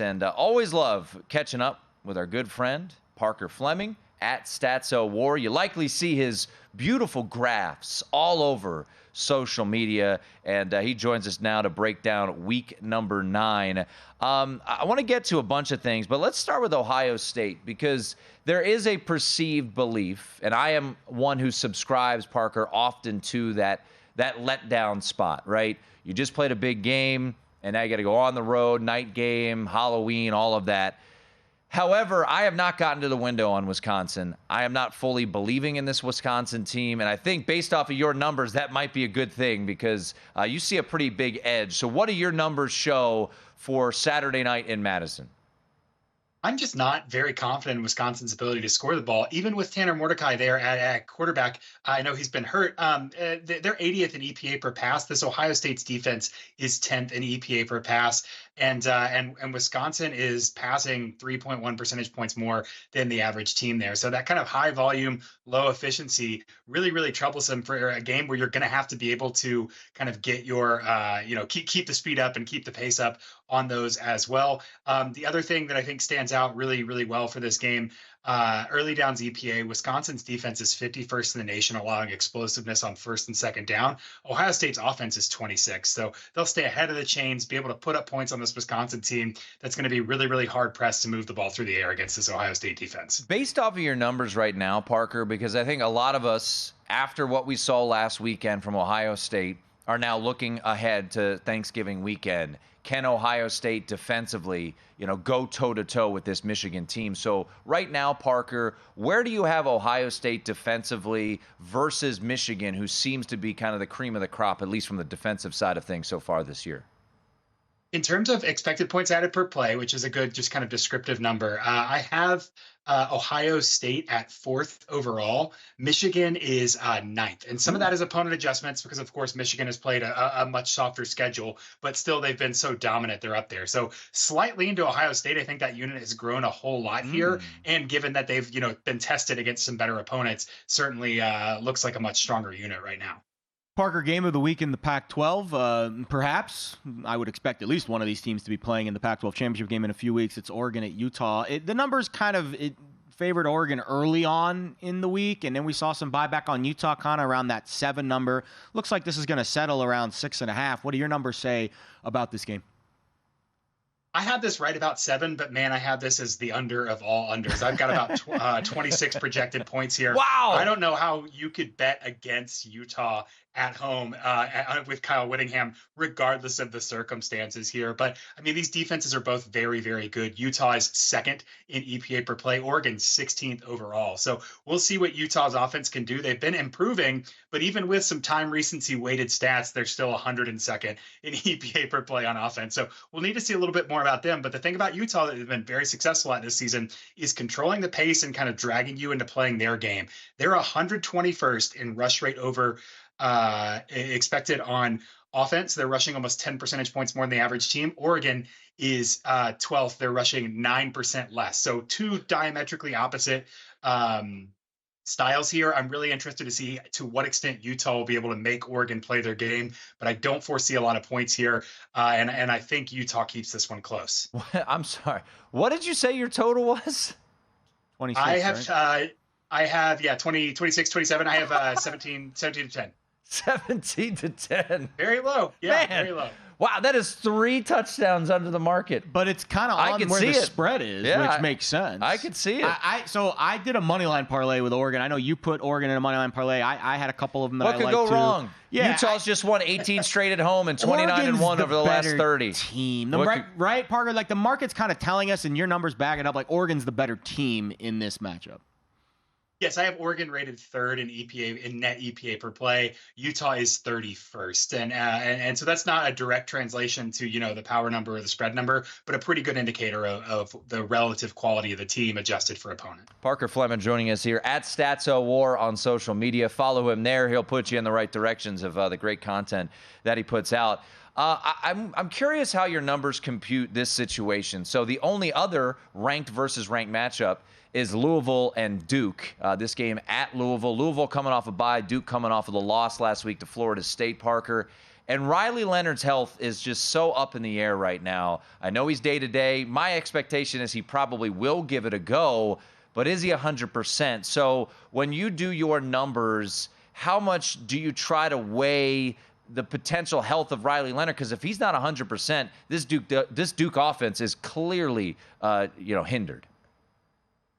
And always love catching up with our good friend, Parker Fleming, at StatsOWar. You likely see his beautiful graphs all over social media, and he joins us now to break down week number 9. I want to get to a bunch of things, but let's start with Ohio State, because there is a perceived belief, and I am one who subscribes, Parker, often to that letdown spot, right? You just played a big game, and now you got to go on the road, night game, Halloween, all of that. However, I have not gotten to the window on Wisconsin. I am not fully believing in this Wisconsin team, and I think based off of your numbers, that might be a good thing, because you see a pretty big edge. So what do your numbers show for Saturday night in Madison? I'm just not very confident in Wisconsin's ability to score the ball, even with Tanner Mordecai there at quarterback. I know he's been hurt. They're 80th in EPA per pass. This Ohio State's defense is 10th in EPA per pass, and Wisconsin is passing 3.1 percentage points more than the average team there. So that kind of high volume, low efficiency, really, really troublesome for a game where you're going to have to be able to kind of get your, keep the speed up and keep the pace up on those as well. The other thing that I think stands out really, really well for this game, early downs EPA, Wisconsin's defense is 51st in the nation, allowing explosiveness on first and second down. Ohio State's offense is 26th. So they'll stay ahead of the chains, be able to put up points on this Wisconsin team that's going to be really, really hard pressed to move the ball through the air against this Ohio State defense. Based off of your numbers right now, Parker, because I think a lot of us, after what we saw last weekend from Ohio State, are now looking ahead to Thanksgiving weekend. Can Ohio State defensively, go toe-to-toe with this Michigan team? So right now, Parker, where do you have Ohio State defensively versus Michigan, who seems to be kind of the cream of the crop, at least from the defensive side of things so far this year? In terms of expected points added per play, which is a good, just kind of descriptive number, I have Ohio State at 4th overall. Michigan is 9th. And some of that is opponent adjustments because, of course, Michigan has played a much softer schedule, but still they've been so dominant, they're up there. So slightly into Ohio State, I think that unit has grown a whole lot here. And given that they've, been tested against some better opponents, certainly looks like a much stronger unit right now. Parker, game of the week in the Pac-12. Perhaps I would expect at least one of these teams to be playing in the Pac-12 championship game in a few weeks. It's Oregon at Utah. The numbers it favored Oregon early on in the week, and then we saw some buyback on Utah kind of around that 7 number. Looks like this is going to settle around 6.5. What do your numbers say about this game? I had this right about 7, but man, I had this as the under of all unders. I've got about 26 projected points here. Wow. I don't know how you could bet against Utah at home with Kyle Whittingham, regardless of the circumstances here. But I mean, these defenses are both very, very good. Utah is 2nd in EPA per play, Oregon 16th overall. So we'll see what Utah's offense can do. They've been improving, but even with some time recency weighted stats, they're still 102nd in EPA per play on offense. So we'll need to see a little bit more about them. But the thing about Utah that they've been very successful at this season is controlling the pace and kind of dragging you into playing their game. They're 121st in rush rate over expected on offense. They're rushing almost 10 percentage points more than the average team. Oregon is 12th. They're rushing 9% less. So two diametrically opposite styles here. I'm really interested to see to what extent Utah will be able to make Oregon play their game, but I don't foresee a lot of points here. And I think Utah keeps this one close. I'm sorry. What did you say your total was? 26, I have 20, 26, 27. I have 17 to 10. 17 to 10. Very low. Yeah, Man. very low. Wow, that is 3 touchdowns under the market. But it's kind of on where the spread is, which makes sense. I could see it. So I did a moneyline parlay with Oregon. I know you put Oregon in a moneyline parlay. I had a couple of them that what I could liked go too. wrong? Yeah, Utah's just won 18 straight at home and 29-1 over the last 30. Team, right, Parker? Like the market's kind of telling us, and your numbers back it up. Like Oregon's the better team in this matchup. Yes, I have Oregon rated 3rd in EPA in net EPA per play. Utah is 31st, and so that's not a direct translation to the power number or the spread number, but a pretty good indicator of the relative quality of the team adjusted for opponent. Parker Fleming joining us here at StatsOWar on social media. Follow him there; he'll put you in the right directions of the great content that he puts out. I'm curious how your numbers compute this situation. So the only other ranked versus ranked matchup is Louisville and Duke. This game at Louisville. Louisville coming off a bye, Duke coming off of the loss last week to Florida State, Parker. And Riley Leonard's health is just so up in the air right now. I know he's day-to-day. My expectation is he probably will give it a go, but is he 100%? So when you do your numbers, how much do you try to weigh the potential health of Riley Leonard? Because if he's not 100%, this Duke offense is clearly hindered.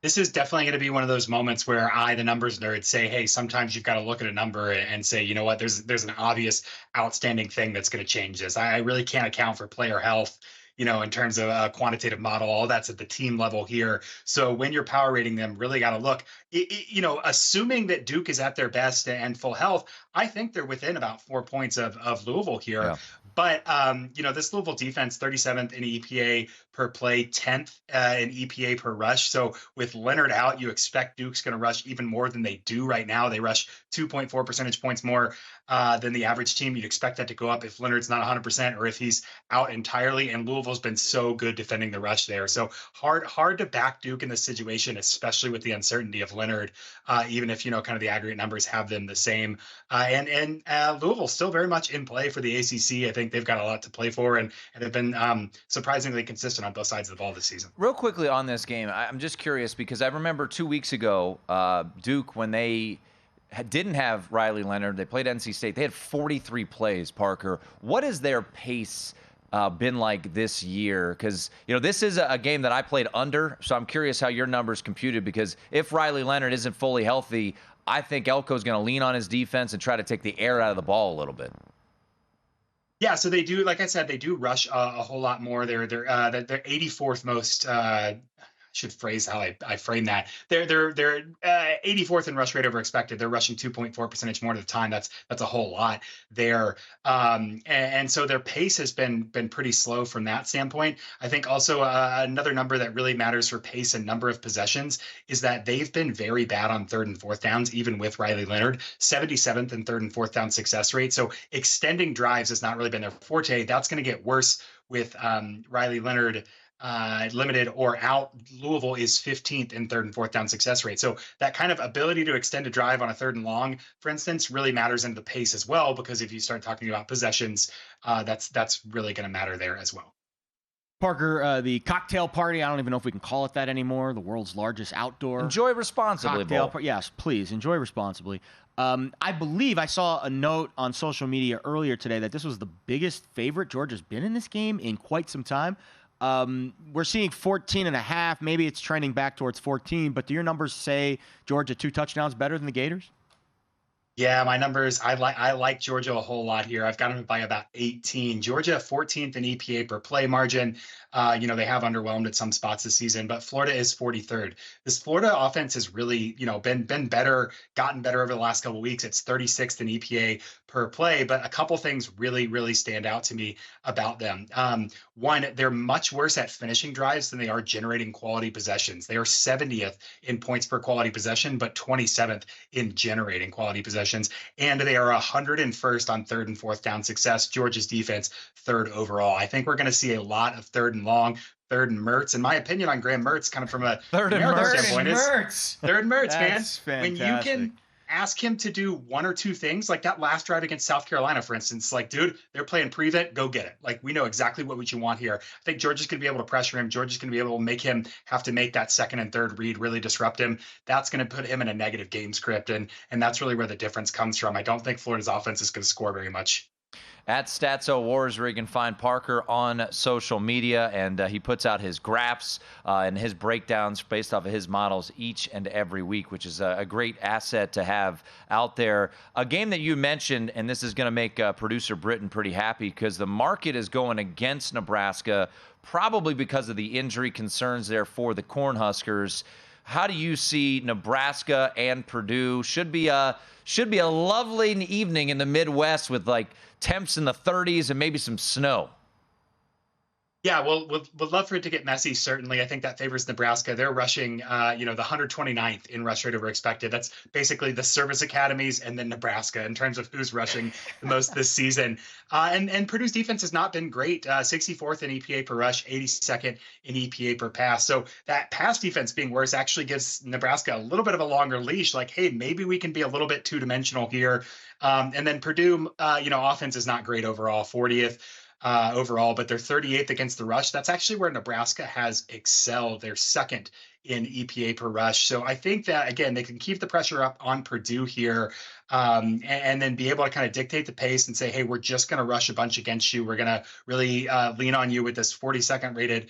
This is definitely going to be one of those moments where the numbers nerd, say, hey, sometimes you've got to look at a number and say, you know what, there's an obvious outstanding thing that's going to change this. I really can't account for player health, in terms of a quantitative model. All that's at the team level here. So when you're power rating them, really got to look, assuming that Duke is at their best and full health, I think they're within about 4 points of Louisville here. Yeah. But, this Louisville defense, 37th in EPA per play, 10th in EPA per rush. So with Leonard out, you expect Duke's going to rush even more than they do right now. They rush 2.4 percentage points more than the average team. You'd expect that to go up if Leonard's not 100% or if he's out entirely. And Louisville's been so good defending the rush there. So hard to back Duke in this situation, especially with the uncertainty of Leonard, even if, kind of the aggregate numbers have them the same. And Louisville's still very much in play for the ACC. I think they've got a lot to play for and have been surprisingly consistent on both sides of the ball this season. Real quickly on this game, I'm just curious because I remember 2 weeks ago, Duke, when they didn't have Riley Leonard, they played NC State. They had 43 plays, Parker. What has their pace been like this year? Because, this is a game that I played under, so I'm curious how your numbers computed because if Riley Leonard isn't fully healthy, I think Elko's going to lean on his defense and try to take the air out of the ball a little bit. Yeah, so they do, like I said, they do rush a whole lot more. They're 84th most. Should phrase how I frame that. They're 84th in rush rate over expected. They're rushing 2.4 percentage more at the time. That's a whole lot there. And so their pace has been pretty slow from that standpoint. I think also another number that really matters for pace and number of possessions is that they've been very bad on third and fourth downs, even with Riley Leonard. 77th in third and fourth down success rate. So extending drives has not really been their forte. That's going to get worse with Riley Leonard limited or out. Louisville is 15th in third and fourth down success rate. So that kind of ability to extend a drive on a third and long, for instance, really matters into the pace as well, because if you start talking about possessions, that's really going to matter there as well. Parker, the cocktail party, I don't even know if we can call it that anymore, the world's largest outdoor. Enjoy responsibly, yes, please, enjoy responsibly. I believe I saw a note on social media earlier today that this was the biggest favorite Georgia's been in this game in quite some time. We're seeing 14.5. Maybe it's trending back towards 14, but do your numbers say Georgia 2 touchdowns better than the Gators? Yeah, my numbers, I like Georgia a whole lot here. I've got them by about 18. Georgia 14th in EPA per play margin. They have underwhelmed at some spots this season, but Florida is 43rd. This Florida offense has really, been better, gotten better over the last couple of weeks. It's 36th in EPA per play, but a couple things really, really stand out to me about them. One, they're much worse at finishing drives than they are generating quality possessions. They are 70th in points per quality possession, but 27th in generating quality possessions. And they are 101st on third and fourth down success. Georgia's defense, third overall. I think we're going to see a lot of third and long, third and Mertz. In my opinion on Graham Mertz, kind of from a third and Mertz, third and Mertz, man. Fantastic. When you can ask him to do one or two things, like that last drive against South Carolina, for instance, like, dude, they're playing prevent, go get it. Like, we know exactly what you want here. I think Georgia's going to be able to pressure him. Georgia's going to be able to make him have to make that second and third read, really disrupt him. That's going to put him in a negative game script, and that's really where the difference comes from. I don't think Florida's offense is going to score very much. At Statso Wars, where you can find Parker on social media, and he puts out his graphs and his breakdowns based off of his models each and every week, which is a great asset to have out there. A game that you mentioned, and this is going to make producer Britton pretty happy because the market is going against Nebraska, probably because of the injury concerns there for the Cornhuskers. How do you see Nebraska and Purdue? Should be a lovely evening in the Midwest with like temps in the 30s and maybe some snow. Yeah, well, would love for it to get messy, certainly. I think that favors Nebraska. They're rushing, the 129th in rush rate over expected. That's basically the service academies and then Nebraska in terms of who's rushing the most this season. And Purdue's defense has not been great. 64th in EPA per rush, 82nd in EPA per pass. So that pass defense being worse actually gives Nebraska a little bit of a longer leash. Like, hey, maybe we can be a little bit two-dimensional here. And then Purdue, offense is not great overall, 40th. Overall, but they're 38th against the rush. That's actually where Nebraska has excelled. They're second in EPA per rush. So I think that, again, they can keep the pressure up on Purdue here, and then be able to kind of dictate the pace and say, hey, we're just going to rush a bunch against you. We're going to really lean on you with this 42nd rated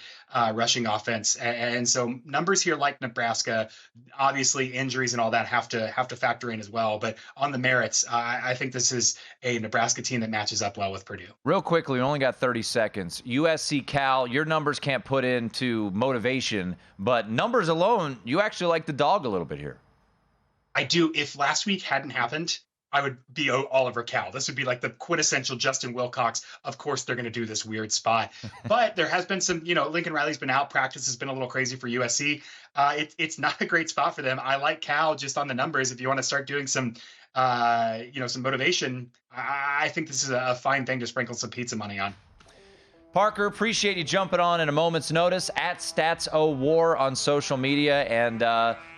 rushing offense. And so numbers here like Nebraska, obviously injuries and all that have to factor in as well. But on the merits, I think this is a Nebraska team that matches up well with Purdue. Real quickly, we only got 30 seconds. USC Cal, your numbers can't put into motivation, but numbers alone, you actually like the dog a little bit here. I do. If last week hadn't happened, I would be Oliver Cal. This would be like the quintessential Justin Wilcox. Of course, they're going to do this weird spot. But there has been some, Lincoln Riley's been out. Practice has been a little crazy for USC. It's not a great spot for them. I like Cal just on the numbers. If you want to start doing some motivation, I think this is a fine thing to sprinkle some pizza money on. Parker, appreciate you jumping on in a moment's notice at StatsOWar on social media. And,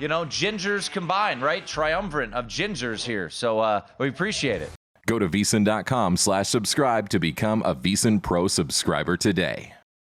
gingers combined, right? Triumvirate of gingers here. So we appreciate it. Go to VSiN.com/subscribe to become a VSiN Pro subscriber today.